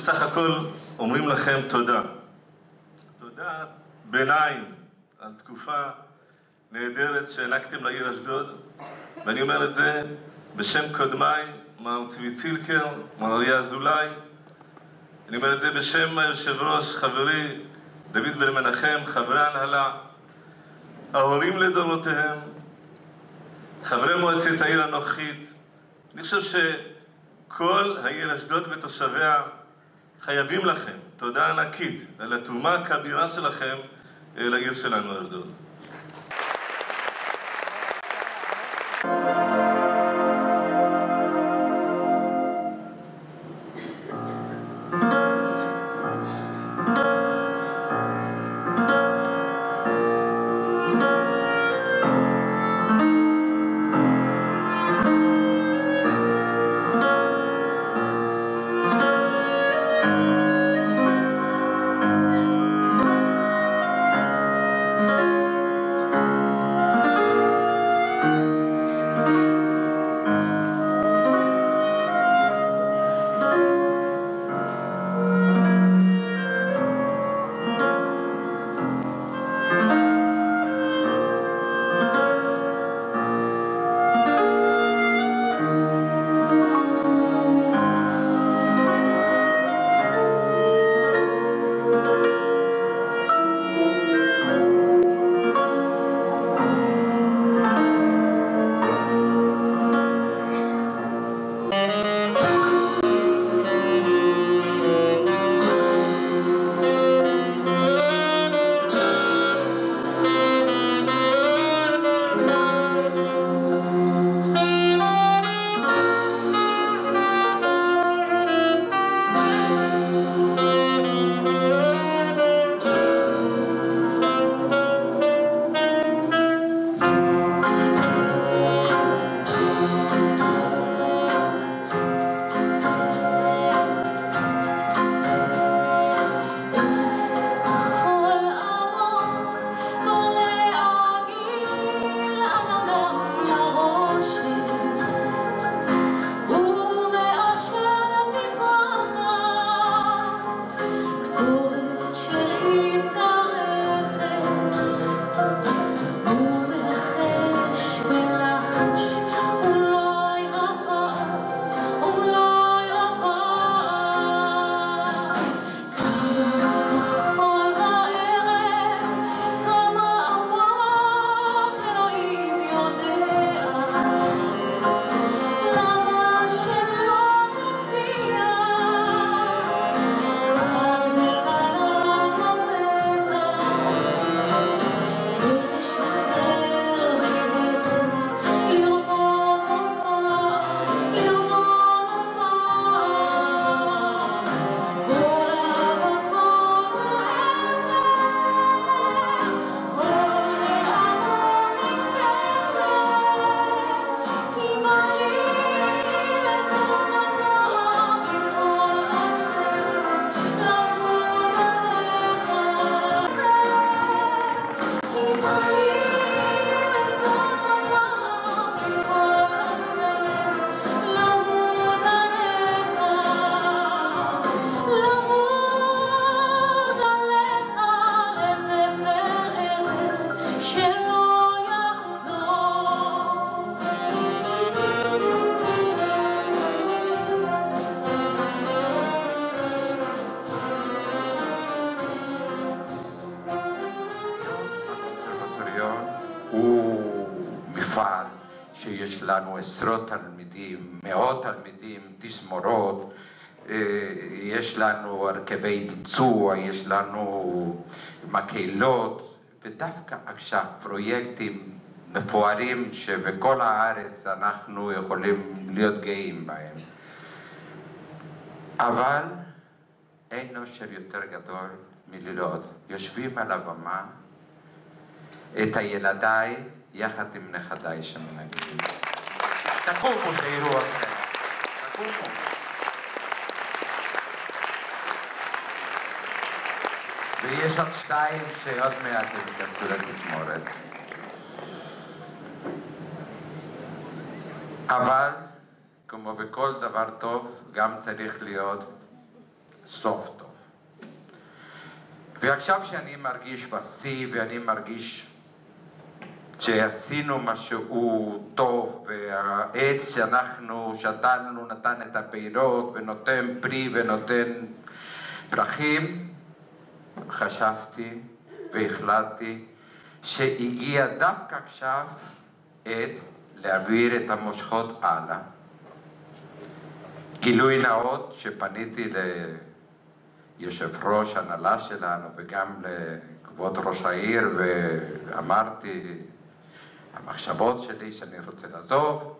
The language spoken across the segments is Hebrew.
בסך הכל אומרים לכם תודה. תודה ביניים על תקופה נהדרת שהענקתם לעיר אשדוד, ואני אומר את זה בשם קודמיי, מר צבי צילקר, מר אריה אזולאי. אני אומר את זה בשם היושב ראש, חברי דוד בן מנחם, חברי ההנהלה, ההורים לדורותיהם, חברי מועצת העיר הנוכחית. אני חושב שכל העיר אשדוד ותושביה חייבים לכם תודה ענקית על התרומה הכבירה שלכם לעיר שלנו אשדוד. שיש לנו עשרות תלמידים, מאות תלמידים, תזמורות, יש לנו הרכבי ביצוע, יש לנו מקהלות, ודווקא עכשיו פרויקטים מפוארים שבכל הארץ אנחנו יכולים להיות גאים בהם. אבל אין אושר יותר גדול מלראות, יושבים על הבמה את הילדיי יחד עם נכדיי שמנגנים. תקומו שיראו אתכם, תקומו. ויש עוד שתיים שעוד מעט הם ייכנסו לתזמורת. אבל, כמו בכל דבר טוב, גם צריך להיות סוף טוב. ועכשיו שאני מרגיש בשיא ואני מרגיש שעשינו משהו טוב והעץ שאנחנו שתלנו נתן את הפירות ונותן פרי ונותן פרחים, חשבתי והחלטתי שהגיע דווקא עכשיו עת להעביר את המושכות הלאה. גילוי נאות שפניתי ליושב ראש הנהלה שלנו וגם לכבוד ראש העיר ואמרתי המחשבות שלי שאני רוצה לעזוב.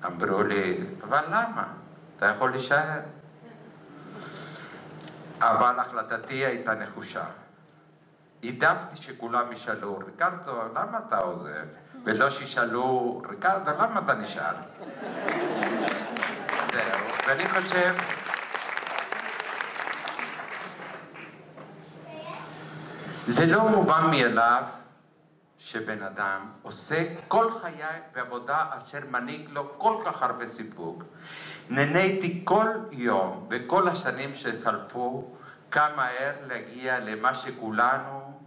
אמרו לי, אבל למה? אתה יכול להישאר. אבל החלטתי הייתה נחושה. העדפתי שכולם ישאלו, ריקרדו, למה אתה עוזב? ולא שישאלו, ריקרדו, למה אתה נשאר? זהו, ואני חושב זה לא מובן מאליו שבן אדם עושה כל חיי בעבודה אשר מנהיג לו כל כך הרבה סיפוק. נהניתי כל יום וכל השנים שחלפו כמה מהר להגיע למה שכולנו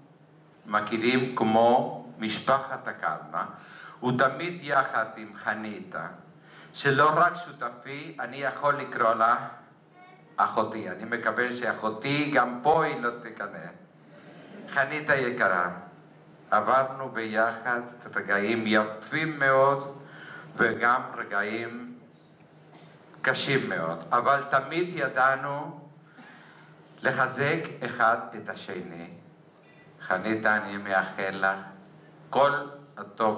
מכירים כמו משפחת הקדמה, ותמיד יחד עם חניתה, שלא רק שותפי, אני יכול לקרוא לה אחותי. אני מקווה שאחותי גם פה היא לא תקנא. חניתה יקרה, עברנו ביחד רגעים יפים מאוד וגם רגעים קשים מאוד, אבל תמיד ידענו לחזק אחד את השני. חניתה, אני מאחל לך כל הטוב.